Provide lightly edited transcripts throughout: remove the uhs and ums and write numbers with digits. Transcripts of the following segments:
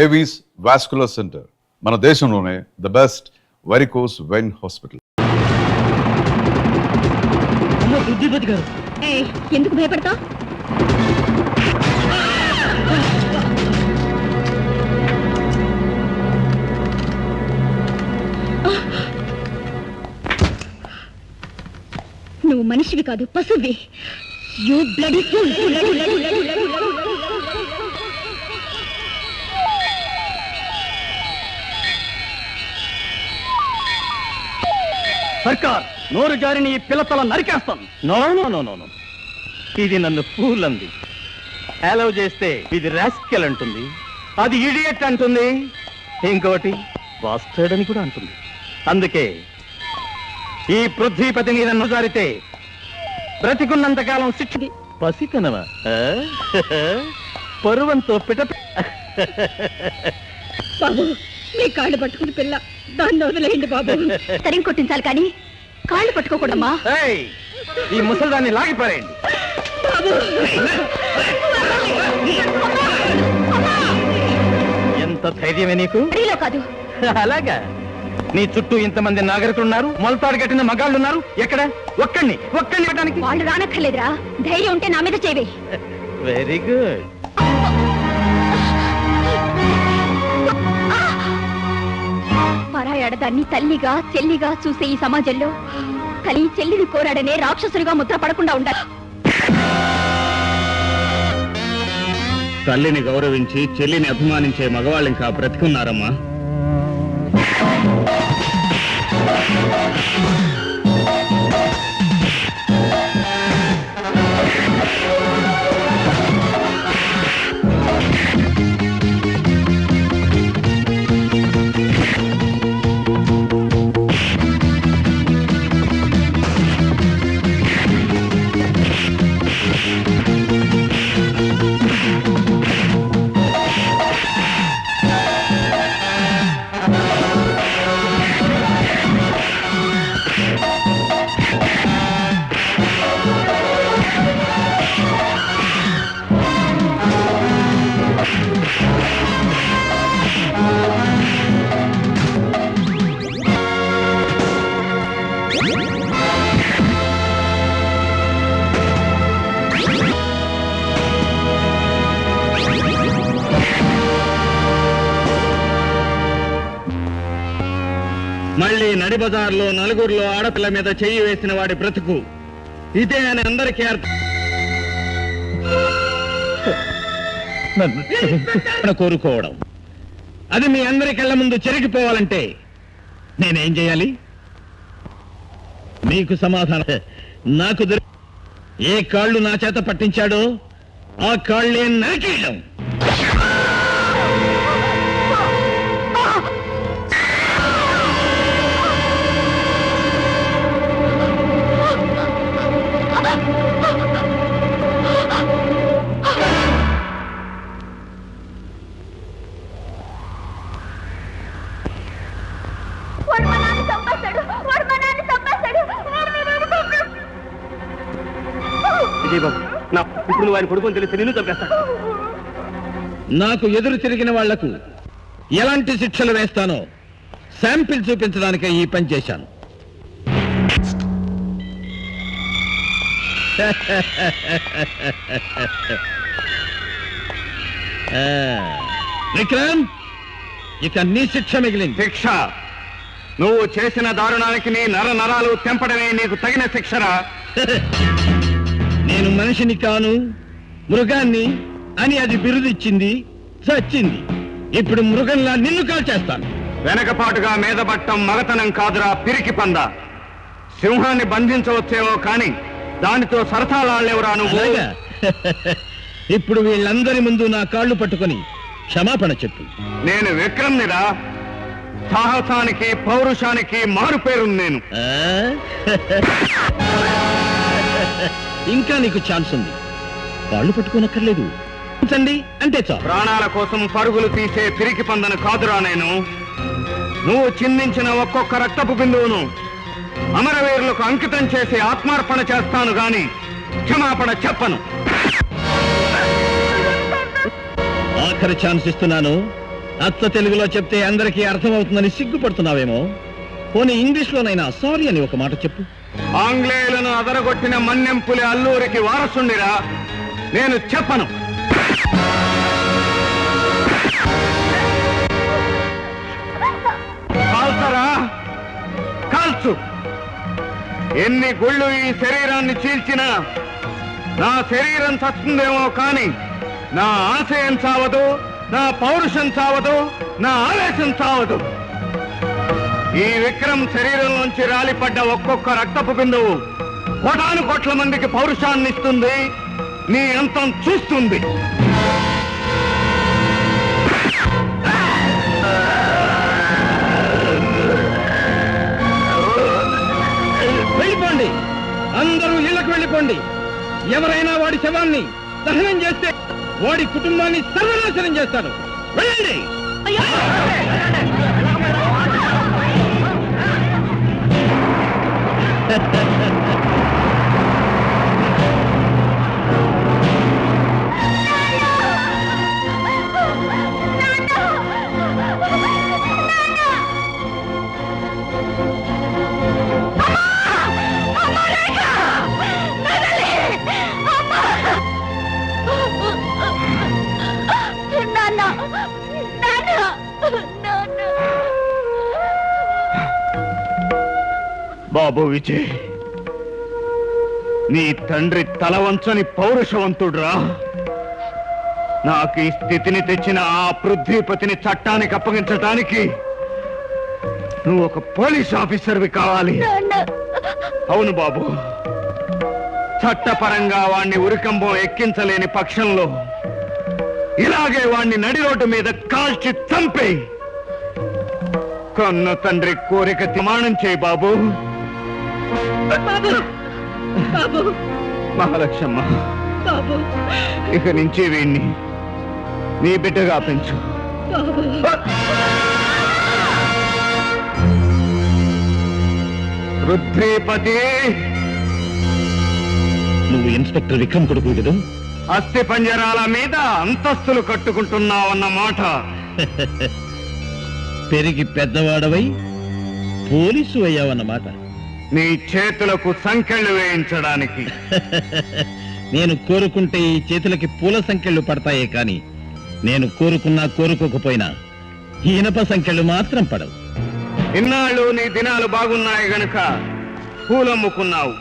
Avis vascular centre మన దేశంలోనే the best varicose vein hospital. ఎందుకు భయపడతా? నువ్వు మనిషివి కాదు, పశువి. You bloody fool. సర్కార్, నోరు జారిని ఈ పిల్లతల నరికేస్తాను. No no no no no, ఇది నన్ను ఫూల్ అంది. అలౌ చేస్తే ఇది రాస్కెల్ అంటుంది, అది ఇడియట్ అంటుంది, ఇంకోటి బాస్టర్డ్ అని కూడా అంటుంది. అందుకే ఈ పృథ్వీపతిని నన్ను జారితే బ్రతికున్నంతకాలం శిక్ష. పసికనవా? పరువంతో పిట. బాబు, మీ కాళ్ళు పట్టుకుని పిల్ల, దాన్ని వదిలేయండి బాబు. తరిం కొట్టించాలి కానీ కాళ్ళు పట్టుకోకూడమ్మా. ఈ ముసల్దాన్ని లాగిపారేయండి. ఎంత ధైర్యమే నీకు? కాదు. అలాగా? నీ చుట్టూ ఇంతమంది నాగరికులున్నారు, మొలతాడు కట్టిన మగాళ్ళున్నారు. ఎక్కడ? ఒక్కడిని ఇవ్వడానికి వాళ్ళు రానక్కర్లేదురా. ధైర్యం ఉంటే నా మీద చేవే. Very good. పరాయాడదాన్ని తల్లిగా చెల్లిగా చూసే ఈ సమాజంలో తల్లి చెల్లిని కోరాడనే రాక్షసులుగా ముద్ర పడకుండా ఉండాలి. తల్లిని గౌరవించి చెల్లిని అభిమానించే మగవాళ్ళు ఇంకా బ్రతికున్నారమ్మా. మళ్ళీ నడి బజార్లో నలుగురిలో ఆడపిల్ల మీద చెయ్యి వేసిన వాడి బ్రతుకు ఇదే అని అందరికీ అర్థం కోరుకోవడం. అది మీ అందరి కళ్ళ ముందు చెరిగిపోవాలంటే నేనేం చేయాలి? మీకు సమాధానం నాకు ఏ కాళ్ళు నా చేత పట్టించాడో ఆ కాళ్ళే నరికేయడం. ఇప్పుడు నువ్వు ఆయన కొడుకుని తెలిసి నిన్ను చంపేస్తాడు. నాకు ఎదురు తిరిగిన వాళ్లకు ఎలాంటి శిక్షలు వేస్తానో శాంపిల్ చూపించడానికే ఈ పని చేశాను. విక్రమ్, ఇక నీ శిక్ష మిగిలింది. శిక్ష? నువ్వు చేసిన దారుణానికి నీ నర నరాలు తెంపడమే నీకు తగిన శిక్షరా? నేను మనిషిని కాను, మృగాన్ని అని అది బిరుదిచ్చింది, చచ్చింది. ఇప్పుడు మృగంలా నిన్ను కాల్చేస్తాను. వెనకపాటుగా మీదపట్టం మగతనం కాదురా పిరికి పంద. సింహాన్ని బంధించవచ్చేవో కాని దానితో సరసాలాడలేవురా నువ్వు. ఇప్పుడు వీళ్ళందరి ముందు నా కాళ్ళు పట్టుకొని క్షమాపణ చెప్పు. నేను విక్రమ్నిరా, సాహసానికి పౌరుషానికి మారు పేరు నేను. ఇంకా నీకు ఛాన్స్ ఉంది. కాళ్ళు పట్టుకోనక్కర్లేదు, అంటే చాలు. ప్రాణాల కోసం పరుగులు తీసే పిరికి పందను కాదురా నేను. నువ్వు చిందించిన ఒక్కొక్క రక్తపు బిందువును అమరవీరులకు అంకితం చేసి ఆత్మార్పణ చేస్తాను గాని క్షమాపణ చెప్పను. ఆఖరి ఛాన్స్ ఇస్తున్నాను, అచ్చ తెలుగులో చెప్తే అందరికీ అర్థమవుతుందని సిగ్గుపడుతున్నావేమో. పోనీ ఇంగ్లీష్లోనైనా సారీ అని ఒక మాట చెప్పు. ఆంగ్లేయులను అదరగొట్టిన మన్నెంపులి అల్లూరికి వారసుండిరా, నేను చెప్పను. కాల్చరా, కాల్చు. ఎన్ని గుళ్ళు ఈ శరీరాన్ని చీల్చినా నా శరీరం చస్తుందేమో కాని నా ఆశయం చావదు, నా పౌరుషం చావదు, నా ఆవేశం చావదు. ఈ విక్రమ్ శరీరంలోంచి రాలిపడ్డ ఒక్కొక్క రక్తపు బిందువు కోటాను కోట్ల మందికి పౌరుషాన్ని ఇస్తుంది, నీ అంతం చూస్తుంది. వెళ్ళిపోండి, అందరూ ఇళ్లకు వెళ్ళిపోండి. ఎవరైనా వాడి శవాన్ని దహనం చేస్తే వాడి కుటుంబాన్ని సర్వనాశనం చేస్తాడు. వెళ్ళండి. బాబు విజయ్, నీ తండ్రి తల వంచని పౌరుషవంతుడురా. నాకు ఈ స్థితిని తెచ్చిన ఆ పృథ్వీపతిని చట్టానికి అప్పగించటానికి నువ్వు ఒక పోలీస్ ఆఫీసర్వి కావాలి. అవును బాబు, చట్టపరంగా వాణ్ణి ఉరికంబం ఎక్కించలేని పక్షంలో ఇలాగే వాణ్ణి నడి రోడ్డు మీద కాల్చి చంపే కన్న తండ్రి కోరిక ప్రమాణం చేయి బాబు. మహాలక్ష్మ, ఇక నుంచి వీణ్ణి నీ బిడ్డగా పెంచు. పృథ్వీపతి, నువ్వు ఇన్స్పెక్టర్ విక్రమ్ కొడుకు కదా? అస్థి పంజరాల మీద అంతస్తులు కట్టుకుంటున్నావన్నమాట. పెరిగి పెద్దవాడవై పోలీసు అయ్యావన్నమాట. నీ చేతులకు సంకెళ్ళు వేయించడానికి. నేను కోరుకుంటే ఈ చేతులకి పూల సంకెళ్ళు పడతాయే కాని నేను కోరుకున్నా కోరుకోకపోయినా ఈ ఇనప సంకెళ్ళు మాత్రం పడవు. ఇన్నాళ్ళు నీ దినాలు బాగున్నాయి గనుక పూలమ్ముకున్నావు.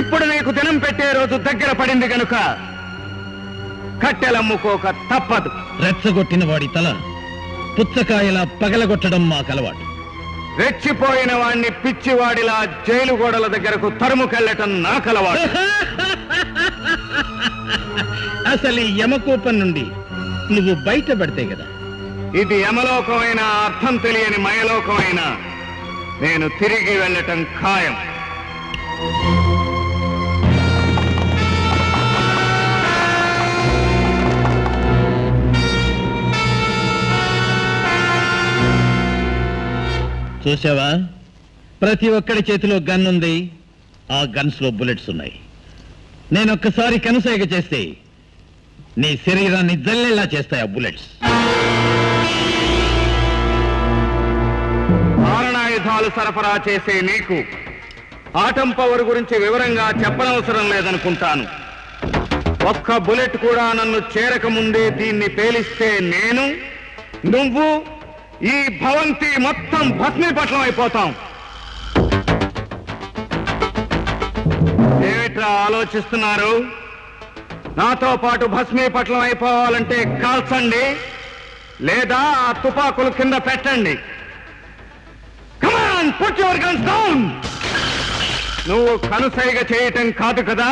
ఇప్పుడు నీకు దినం పెట్టే రోజు దగ్గర పడింది గనుక కట్టెలమ్ముకోక తప్పదు. రెచ్చగొట్టిన వాడి తల పుచ్చకాయలా పగలగొట్టడం మాకలవాటు. రెచ్చిపోయిన వాణ్ణి పిచ్చివాడిలా జైలు గోడల దగ్గరకు తరుముకెళ్లటం నాకలవాటు. అసలు ఈ యమకూపం నుండి నువ్వు బయటపడితే కదా. ఇది యమలోకమైన అర్థం తెలియని మయలోకమైన నేను తిరిగి వెళ్ళటం ఖాయం. చూసావా, ప్రతి ఒక్కడి చేతిలో గన్ ఉంది. ఆ గన్స్ లో బుల్లెట్స్ ఉన్నాయి. నేనొక్కసారి కనుసైగ చేస్తే నీ శరీరాన్ని జల్లెల్లా చేస్తాయి ఆ బుల్లెట్స్. మారణాయుధాలు సరఫరా చేసే నీకు ఆటం పవర్ గురించి వివరంగా చెప్పనవసరం లేదనుకుంటాను. ఒక్క బుల్లెట్ కూడా నన్ను చేరక ముందే దీన్ని పేలిస్తే నేను, నువ్వు, ఈ భవంతి మొత్తం భస్మీపట్నం అయిపోతాం. ఏమిట్రా ఆలోచిస్తున్నారు? నాతో పాటు భస్మీపట్నం అయిపోవాలంటే కాల్చండి, లేదా ఆ తుపాకులు కింద పెట్టండి. Come on, put your guns down. నువ్వు కనుసైగ చేయటం కాదు కదా,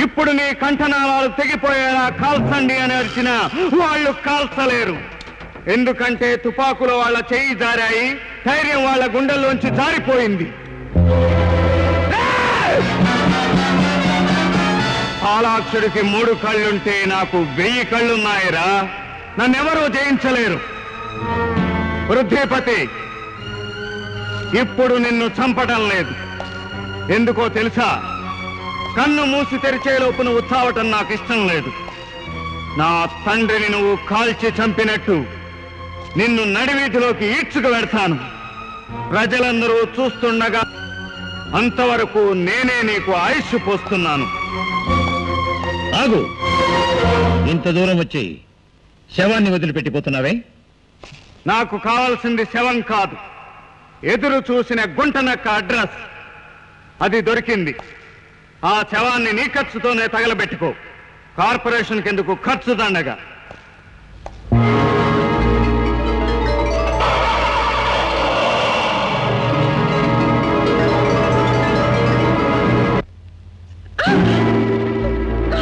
ఇప్పుడు నీ కంఠనాళాలు తెగిపోయేలా కాల్చండి అని అరిచినా వాళ్ళు కాల్చలేరు. ఎందుకంటే తుపాకులు వాళ్ళ చెయ్యి జారాయి, ధైర్యం వాళ్ళ గుండెల్లోంచి జారిపోయింది. పాలాక్షుడికి 3 కళ్ళుంటే నాకు 1000 కళ్ళున్నాయిరా. నన్నెవరూ జయించలేరు. పృథ్వీపతి, ఇప్పుడు నిన్ను చంపడం లేదు. ఎందుకో తెలుసా? కన్ను మూసి తెరిచేలోపు నువ్వు చావటం నాకు ఇష్టం లేదు. నా తండ్రిని నువ్వు కాల్చి చంపినట్టు నిన్ను నడివీధిలోకి ఈడ్చుకు వెడతాను. ప్రజలందరూ చూస్తుండగా అంతవరకు నేనే నీకు ఆయుష్ పోస్తున్నాను. ఆగు, ఇంత దూరం వచ్చి శవాన్ని వదిలిపెట్టిపోతున్నావే? నాకు కావాల్సింది శవం కాదు, ఎదురు చూసిన గుంటనక్క అడ్రస్. అది దొరికింది. ఆ శవాన్ని నీ ఖర్చుతోనే తగలబెట్టుకో. కార్పొరేషన్ కిందకు ఖర్చు దండగా.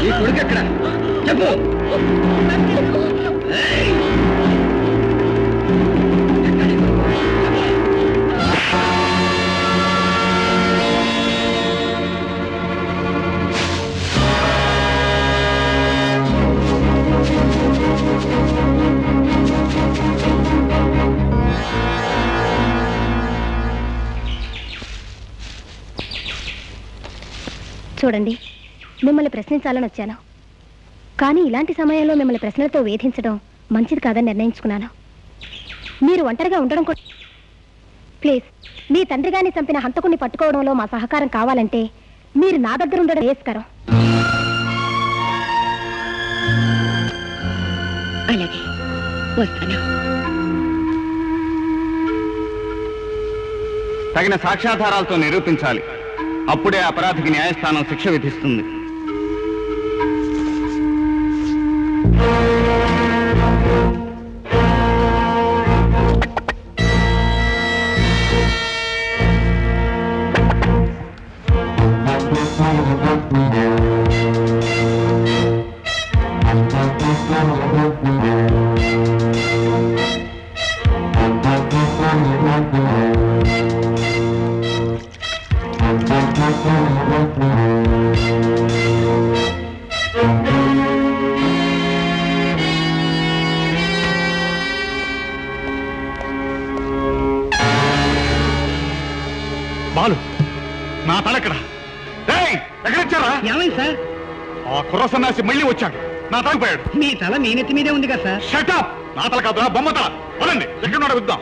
ఈ కొడుకు ఎక్కడ చెప్పు. చూడండి, మిమ్మల్ని ప్రశ్నించాలని వచ్చాను, కానీ ఇలాంటి సమయంలో మిమ్మల్ని ప్రశ్నలతో వేధించడం మంచిది కాదని నిర్ణయించుకున్నాను. మీరు ఒంటరిగా ఉండడం కూడా ప్లీజ్, మీ తండ్రి గారిని చంపిన హంతకుణ్ణి పట్టుకోవడంలో మా సహకారం కావాలంటే మీరు నా దగ్గర ఉండడం శ్రేయస్కరం. అలాగే వస్తాను. తగిన సాక్ష్యాధారాలతో నిరూపించాలి. అప్పుడే అపరాధికి న్యాయస్థానం శిక్ష విధిస్తుంది. బాలు, నా తలెక్కడ? ఎక్కడిచ్చారా? ఏమైంది సార్? ఆ కుర్ర సన్నాసి మళ్ళీ వచ్చాడు. నా తలపోయాడు. మీ తల మీ నెత్తి మీదే ఉంది కదా సార్. షటప్! నా తల కాదురా, బొమ్మ తల. పదండి, ఎక్కడున్నాడో విద్దాం.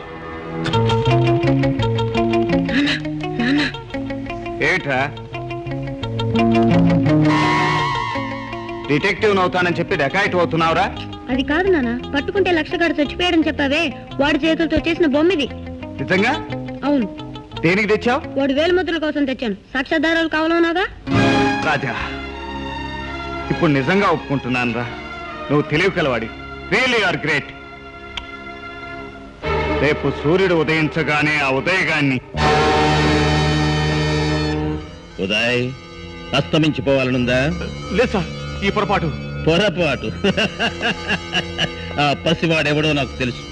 ఏమిట్రా, డిటెక్టివ్ అవుతానని చెప్పి డకాయిట్ అవుతున్నావురా? అది కాదు నాన్న, పట్టుకుంటే లక్షగాడు చచ్చిపోయాడని చెప్పావే, వాడి చేతులతో చేసిన బొమ్మిది. నిజంగా? అవును. దేనికి తెచ్చావు? వాడు వేలు ముద్రల కోసం తెచ్చాను. సాక్ష్యాధారాలు కావాలన్నాగా. రాజా, ఇప్పుడు నిజంగా ఒప్పుకుంటున్నాను రా, నువ్వు తెలివి కలవాడి. Really are great. రేపు సూర్యుడు ఉదయించగానే ఆ ఉదయగాన్ని ఉదయ్ అస్తమించిపోవాలనుందా? లేదు సార్, ఈ పొరపాటు. పొరపాటు? ఆ పసివాడెవడో నాకు తెలుసు.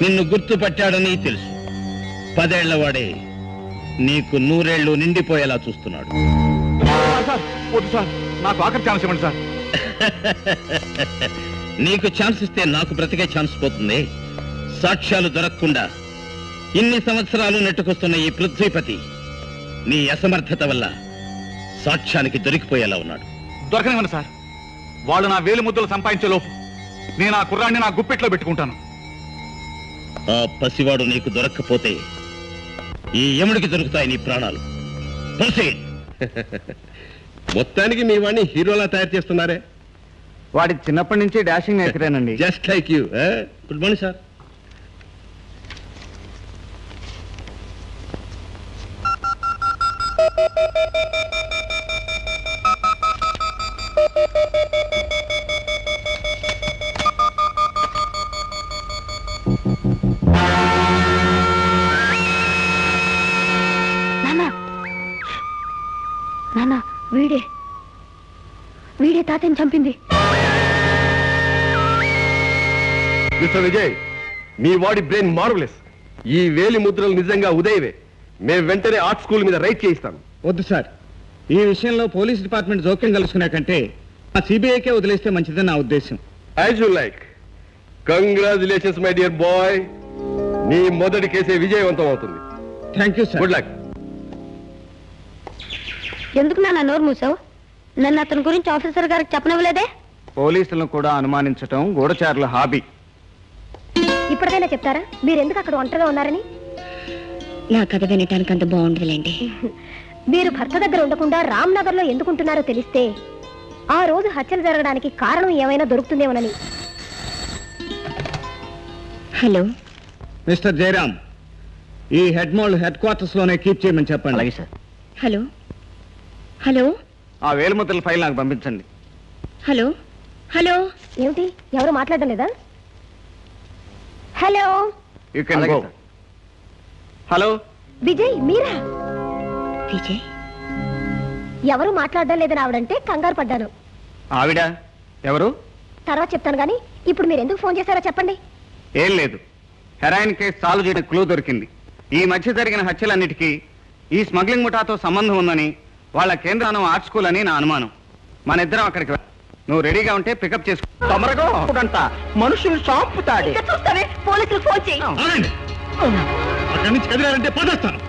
నిన్ను గుర్తుపట్టాడని తెలుసు. 10 ఏళ్ల వాడే నీకు 100 ఏళ్ళు నిండిపోయేలా చూస్తున్నాడు. సార్ వద్దు సార్, నాకు ఆఖరి ఛాన్స్ ఇవ్వండి సార్. నీకు ఛాన్స్ ఇస్తే నాకు బ్రతికే ఛాన్స్ పోతుంది. సాక్ష్యాలు దొరకకుండా ఇన్ని సంవత్సరాలు నెట్టుకొస్తున్న ఈ పృథ్వీపతి నీ అసమర్థత వల్ల సాక్ష్యానికి దొరికిపోయేలా ఉన్నాడు. దొరకనివ్వండి సార్. వాళ్ళు నా వేలు ముద్దలు సంపాదించే లోపు నేను ఆ కుర్రాన్ని నా గుప్పెట్లో పెట్టుకుంటాను. ఆ పసివాడు నీకు దొరక్కపోతే ఈ యముడికి దొరుకుతాయి నీ ప్రాణాలు. మొత్తానికి మీ వాడిని హీరోలా తయారు చేస్తున్నారే. వాడి చిన్నప్పటి నుంచి డాషింగ్ నేర్చుకురానండి. Just like you. Good morning sir. నాన్న, వీడే తాతని చంపింది. మిస్టర్ విజయ్, మీ వాడి బ్రెయిన్ మార్వలెస్. ఈ వేలి ముద్రలు నిజంగా ఉదయవే. మేము వెంటనే ఆర్ట్ స్కూల్ మీద రైట్ చేయిస్తాను. వద్దు సార్, ఈ విషయంలో పోలీస్ డిపార్ట్మెంట్ జోక్యం కలుసుకునే కంటే ఆ సిబిఐకే వదిలేస్తే మంచిదని నా ఉద్దేశం. As you like. Congratulations my dear bye. నీ మొదటి కేసే విజయవంతం అవుతుంది. Thank you sir. Good luck. ఎందుకు నాన్న నోరు మూసావు? నన్ను అతని గురించి ఆఫీసర్ గారికి చెప్పనవ్వలేదే? పోలీసులను కూడా అనుమానించటం గూఢచారుల హాబీ. ఇప్పటికైనా చెప్తారా మీరు ఎందుకు అక్కడ ఒంటరిగా ఉన్నారని? నా కథ వినటానికి అంత బాగుండదులేండి. మీరు భర్త దగ్గర ఉండకుండా రామ్నగర్ లో ఎందుకుంటున్నారో తెలిస్తే ఆ రోజు హత్యలు జరగడానికి కారణం ఏమైనా దొరుకుతుందేమోనని. హలో మిస్టర్ జయరామ్, ఈ హెడ్ మోల్డ్ హెడ్ క్వార్టర్స్ లోనే కీప్ చేయమని చెప్పండి. అలాగే సార్. హలో హలో ఆ వేలుముద్రల ఫైల్ నాకు పంపించండి. హలో హలో ఏమిటి ఎవరు మాట్లాడడం లేదా? Hello you can go. Hello Vijay మీరా? విజయ్ ఎవరు మాట్లాడడం లేదని ఆవిడంటే కంగారు పడ్డాను. ఆవిడ ఎవరు? తర్వాత చెప్తాను కానీ ఇప్పుడు మీరు ఎందుకు ఫోన్ చేశారో చెప్పండి. ఏం లేదు, హెరాయిన్ కేసు సాల్వ్ చేయడం క్లూ దొరికింది. ఈ మధ్య జరిగిన హత్యలన్నిటికీ ఈ స్మగ్లింగ్ ముఠాతో సంబంధం ఉందని వాళ్ళ కేంద్రానం ఆర్ట్ స్కూల్ అని నా అనుమానం. మన ఇద్దరం అక్కడికి నువ్వు రెడీగా ఉంటే పికప్ చేసుకో. మనుషులు చాంపుతాడు. చూస్తానే పోలీసులు ఫోన్ చేయి. అక్కడి నుంచి కదిలారంటే పదేస్తాను.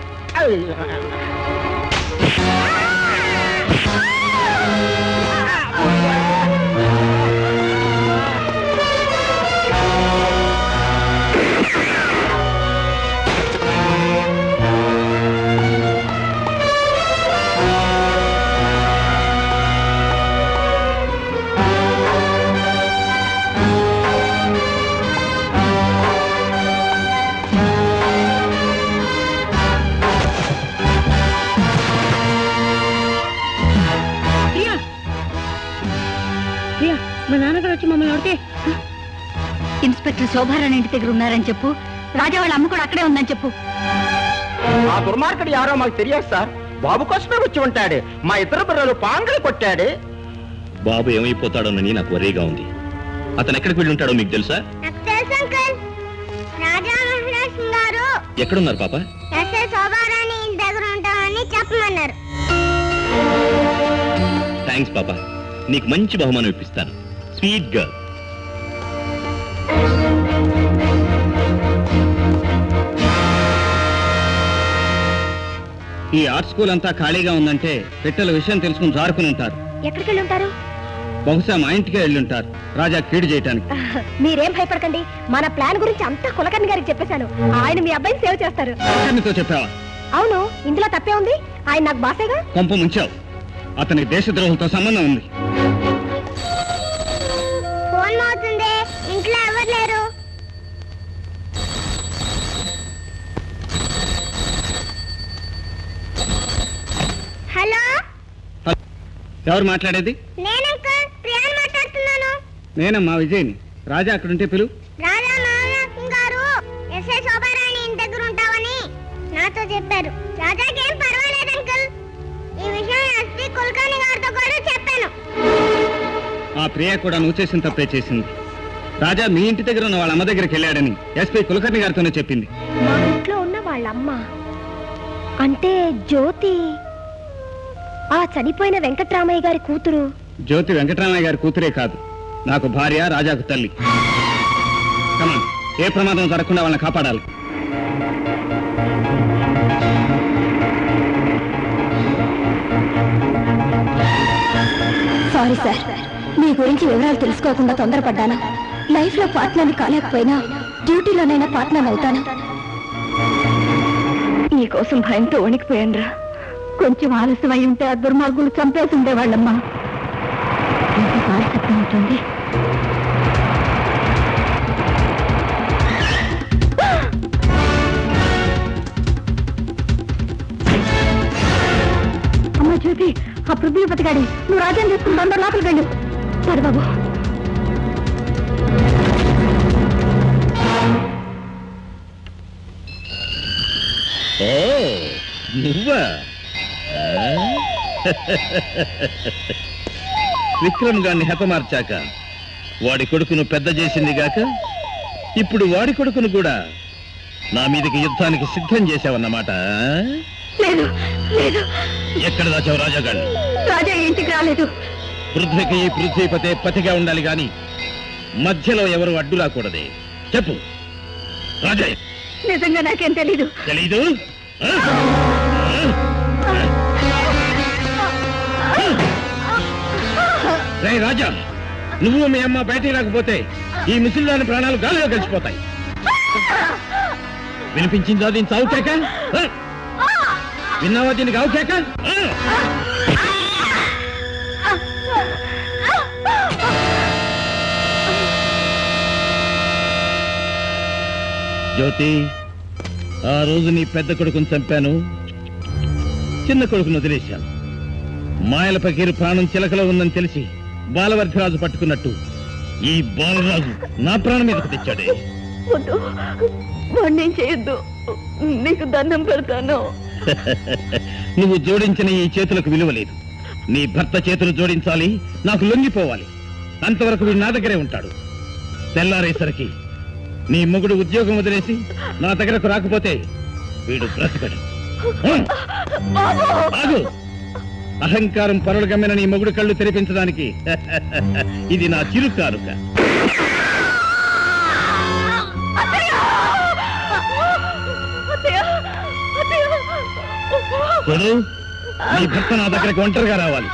మా నాన్నగారు వచ్చి మమ్మల్ని అడితే ఇన్స్పెక్టర్ శోభారాణి ఇంటి దగ్గర ఉన్నారని చెప్పు. రాజా వాళ్ళ అమ్మ కూడా అక్కడే ఉందని చెప్పు. ఆ దుర్మార్గుడు యారో మాకు తెలియదు సార్. బాబు కోసమే వచ్చి ఉంటాడు. మా ఇద్దరు పిల్లలు పాంగలు కొట్టాడు. బాబు ఏమైపోతాడోనని నాకు వరీగా ఉంది. అతను ఎక్కడికి వెళ్ళి ఉంటాడో మీకు తెలుసా? ఎక్కడున్నారు పాప? శోభారాణి ఇంటి దగ్గర ఉంటామని చెప్పమన్నారు. థ్యాంక్స్ పాప, నీకు మంచి బహుమానం ఇప్పిస్తాను. Sweet girl. ఈ ఆర్ట్ స్కూల్ అంతా ఖాళీగా ఉందంటే పిట్టల విషయం తెలుసుకుని జారుకుని ఉంటారు. ఎక్కడికి వెళ్ళి ఉంటారు? బహుశా మా ఇంటికే వెళ్ళి ఉంటారు, రాజా కీడు చేయటానికి. మీరేం భయపడకండి, మన ప్లాన్ గురించి అంతా కులకర్ణి గారికి చెప్పేశాను. ఆయన మీ అబ్బాయిని సేవ్ చేస్తారు. కులకర్ణితో చెప్పావా? అవును, ఇందులో తప్పే ఉంది. ఆయన నాకు బాసేగా. కొంప ముంచావు. అతనికి దేశద్రోహంతో సంబంధం ఉంది. ఫోన్ అవుతుంది, ఇంట్లో ఎవరు లేరు. హలో, ఎవరు మాట్లాడేది? నేనమ్మా విజయ్ని. రాజా అక్కడుంటే పిలు. రాజా గారు ఎస్ఐ శోభారాణి ఇంటి దగ్గర ఉంటావని నాతో చెప్పారు. రాజాకేం పర్వాలేదు అంకుల్. ఈ విషయం ఎస్పీ కుల్కర్ణి గారితో కూడా చెప్పాను. ఆ ప్రియ కూడా నువ్వు చేసిన తప్పే చేసింది. రాజా మీ ఇంటి దగ్గర ఉన్న వాళ్ళ అమ్మ దగ్గరికి వెళ్ళాడని ఎస్పీ కులకర్ణి గారితోనే చెప్పింది. మా ఇంట్లో ఉన్న వాళ్ళమ్మ అంటే జ్యోతి, ఆ చనిపోయిన వెంకట్రామయ్య గారి కూతురు. జ్యోతి వెంకటరామయ్య గారి కూతురే కాదు, నాకు భార్య, రాజాకు తల్లి. కమాన్, ఏ ప్రమాదం జరగకుండా వాళ్ళని కాపాడాలి. సారీ సార్, మీ గురించి వివరాలు తెలుసుకోకుండా తొందరపడ్డాను. లైఫ్ లో పార్ట్నర్ని కాలేకపోయినా డ్యూటీలోనైనా పార్ట్నర్ అవుతాను. నీకోసం భయంతో వణికిపోయానురా. కొంచెం ఆలస్యం అయి ఉంటే ఆ దుర్మార్గులు చంపేసి ఉండేవాళ్ళమ్మా. శబ్దం ఉంటుంది. అమ్మ జ్యోతి, ఆ పృథ్వీపతి గాడి నువ్వు రాజ్యం తీసుకుని బందరు లోపలికి వెళ్ళు. సరే బాబు. నువ్వా? విక్రమ్ గారిని హతమార్చాక వాడి కొడుకును పెద్ద చేసింది గాక ఇప్పుడు వాడి కొడుకును కూడా నా మీదకి యుద్ధానికి సిద్ధం చేశావన్నమాట. లేదు లేదు, ఎక్కడ దాచావు రాజాగాడిని? రాజా ఇంటికి రాలేదు. పృథ్వీకి పృథ్వీపతే పతిగా ఉండాలి గాని మధ్యలో ఎవరు అడ్డు రాకూడదే. చెప్పు రాజా. నిజంగా నాకేం తెలీదు. తెలీదు? రే రాజా, నువ్వు మీ అమ్మ బయటికి రాకపోతే ఈ ముసలిదాని ప్రాణాలు గాలిలో కలిసిపోతాయి. వినిపించిందా దీని చావు కేక? విన్నావా దీనికి ఆవు కేక? జ్యోతి, ఆ రోజు నీ పెద్ద కొడుకుని చంపాను, చిన్న కొడుకును వదిలేశాను. మాయల పకీరు ప్రాణం చిలకలో ఉందని తెలిసి బాలవర్ధరాజు పట్టుకున్నట్టు ఈ బాలరాజు నా ప్రాణం మీదకు తెచ్చాడే. వద్దు, వాణ్ణేం చేయొద్దు, నీకు దండం పెడతాను. నువ్వు జోడించిన ఈ చేతులకు విలువ లేదు. నీ భర్త చేతులు జోడించాలి, నాకు లొంగిపోవాలి. అంతవరకు వీడు నా దగ్గరే ఉంటాడు. తెల్లారేసరికి నీ మొగుడు ఉద్యోగం వదిలేసి నా దగ్గరకు రాకపోతే వీడు బ్రతకడు. ఆగు! అహంకారం పరులు గమ్మిన నీ మొగుడు కళ్ళు తెరిపించడానికి ఇది నా చిరు కానుక. చూడు, నీ భర్త నా దగ్గరకు ఒంటరిగా రావాలి.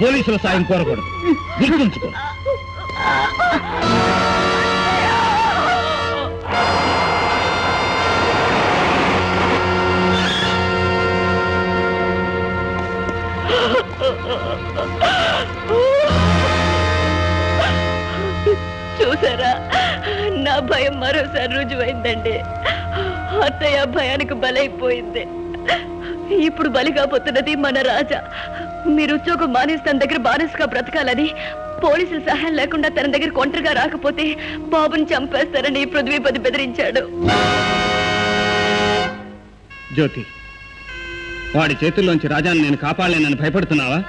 పోలీసుల సాయం కోరకూడదు, గుర్తుంచుకో. చూసారా, నా భయం మరోసారి రుజువైందండి. అత్తయ్య భయానికి బలైపోయింది. ఇప్పుడు బలిగా పోతున్నది మన రాజా. మీరు ఉద్యోగం మానేసి తన దగ్గర బానిసగా బ్రతకాలని, పోలీసుల సహాయం లేకుండా తన దగ్గర ఒంటరిగా రాకపోతే బాబుని చంపేస్తారని పృథ్వీపతి బెదిరించాడు. జ్యోతి, వాడి చేతుల్లోంచి రాజాను నేను కాపాడలేనని భయపడుతున్నావా?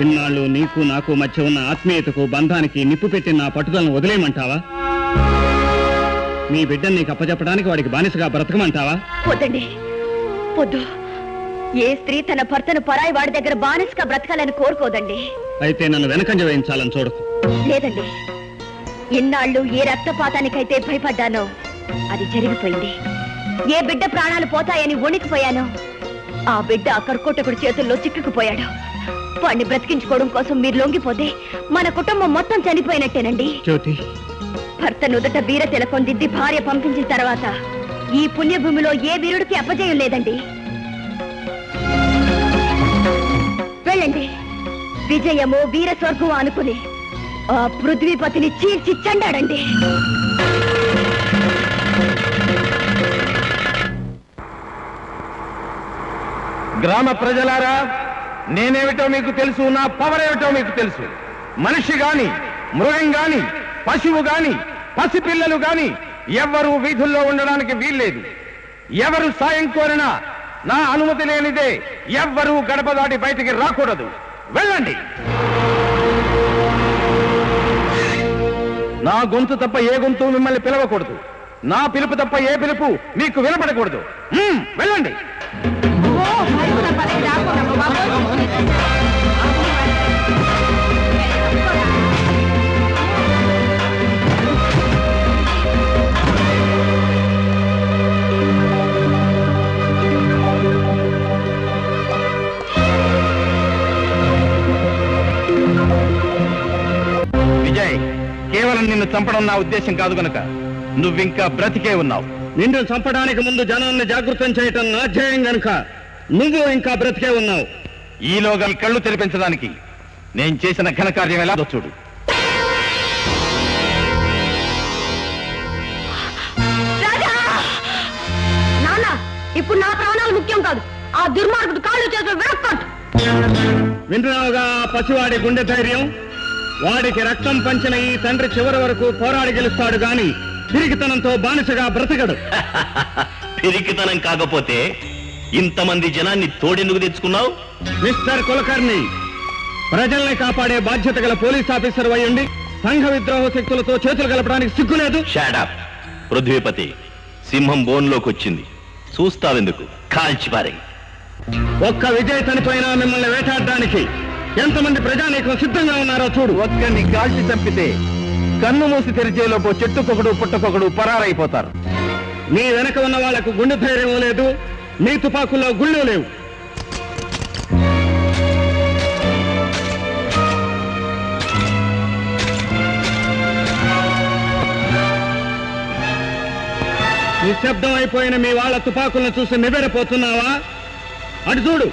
ఇన్నాళ్ళు నీకు నాకు మధ్య ఉన్న ఆత్మీయతకు, బంధానికి నిప్పు పెట్టి నా పట్టుదలను వదిలేయమంటావా? మీ బిడ్డను నీకు అప్పచెప్పడానికి వాడికి బానిసగా బ్రతకమంటావా? వద్దండి, వద్దు. ఏ స్త్రీ తన భర్తను పరాయి వాడి దగ్గర బానిసగా బ్రతకాలని కోరుకోదండి. అయితే నన్ను వెనకంజ వేయించాలని చూడకు. లేదండి, ఇన్నాళ్ళు ఏ రక్తపాతానికైతే భయపడ్డానో అది జరిగిపోయింది. ఏ బిడ్డ ప్రాణాలు పోతాయని వణికిపోయానో ఆ బిడ్డ ఆ కర్కోటకుడి చేతుల్లో చిక్కుకుపోయాడు. వాడిని బ్రతికించుకోవడం కోసం మీరు లొంగిపోతే మన కుటుంబం మొత్తం చనిపోయినట్టేనండి. జ్యోతి, భర్త నుదుట వీర తిలకం దిద్ది భార్య పంపించిన తర్వాత ఈ పుణ్యభూమిలో ఏ వీరుడికి అపజయం లేదండి. వెళ్ళండి, విజయమో వీర స్వర్గం అనుకుని ఆ పృథ్వీపతిని చీల్చి చండాడండి. గ్రామ ప్రజలారా, నేనేమిటో మీకు తెలుసు, నా పవర్ ఏమిటో మీకు తెలుసు. మనిషి గాని, మృగం గాని, పశువు గాని, పసిపిల్లలు గాని ఎవ్వరూ వీధుల్లో ఉండడానికి వీల్లేదు. ఎవరు సాయం కోరినా నా అనుమతి లేనిదే ఎవ్వరూ గడప దాటి బయటికి రాకూడదు. వెళ్ళండి. నా గొంతు తప్ప ఏ గొంతు మిమ్మల్ని పిలవకూడదు. నా పిలుపు తప్ప ఏ పిలుపు మీకు వినపడకూడదు. వెళ్ళండి. విజయ్, కేవలం నిన్ను చంపడం నా ఉద్దేశం కాదు గనక నువ్వింకా బ్రతికే ఉన్నావు. నిన్ను చంపడానికి ముందు జనాన్ని జాగృతం చేయటం నా ధ్యేయం గనుక నువ్వు ఇంకా బ్రతికే ఉన్నావు. ఈలోగా ఈ కళ్ళు తెరిపించడానికి నేను చేసిన ఘనకార్యం ఎలా చూడు. నాన్న, ఇప్పుడు నా ప్రాణాలు ముఖ్యం కాదు, ఆ దుర్మార్గుడు కాళ్ళు చేతులు విరక్కొట్టు. వింటున్నావుగా పసివాడి గుండె ధైర్యం? వాడికి రక్తం పంచిన ఈ తండ్రి చివరి వరకు పోరాడి గెలుస్తాడు గాని పిరికితనంతో బానిసగా బ్రతకడు. పిరికితనం కాకపోతే ఇంతమంది జనాన్ని తోడెందుకు తెచ్చుకున్నావు? మిస్టర్ కులకర్ణి, ప్రజల్ని కాపాడే బాధ్యత గల పోలీస్ ఆఫీసర్ అయ్యుండి సంఘ విద్రోహ శక్తులతో చేతులు కలపడానికి సిగ్గులేదు. షాడప్. పృథ్వీపతి, సింహం బోన్లోకి వచ్చింది, చూస్తావెందుకు? కాల్చిపారే. ఒక్క విజయ్ చనిపోయినా మిమ్మల్ని వేటాడడానికి ఎంతమంది ప్రజానీకం సిద్ధంగా ఉన్నారో చూడు. ఒక్కడిని కాల్చి చంపితే కన్ను మూసి తెరిచేలోపు చెట్టుకొకడు పుట్టకొకడు పరారైపోతారు. మీ వెనక ఉన్న వాళ్లకు గుండె ధైర్యం లేదు, మీ తుపాకుల్లో గుళ్ళు లేవు. నిశ్శబ్దం అయిపోయిన మీ వాళ్ళ తుపాకులను చూసి నివ్వెరపోతున్నావా? అటు చూడు.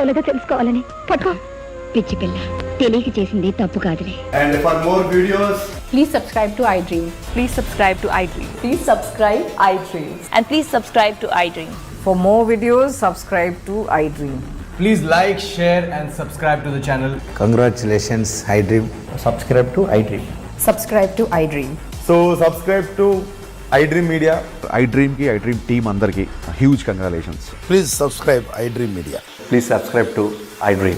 ఎవరిదో తెలుసుకోవాలని పట్టుకో. పిచ్చి పిల్ల, తెలియక చేసింది తప్పు కాదులే. And for more videos, Please subscribe to iDream. Please subscribe to iDream. Please subscribe iDream. And please subscribe to iDream. For more videos, subscribe to iDream. please like, share and subscribe to the channel. Congratulations, iDream. Subscribe to iDream. Subscribe to iDream. So subscribe to iDream Media. iDream కి iDream team అందరికి huge congratulations. Please subscribe iDream Media. Please subscribe to iDream.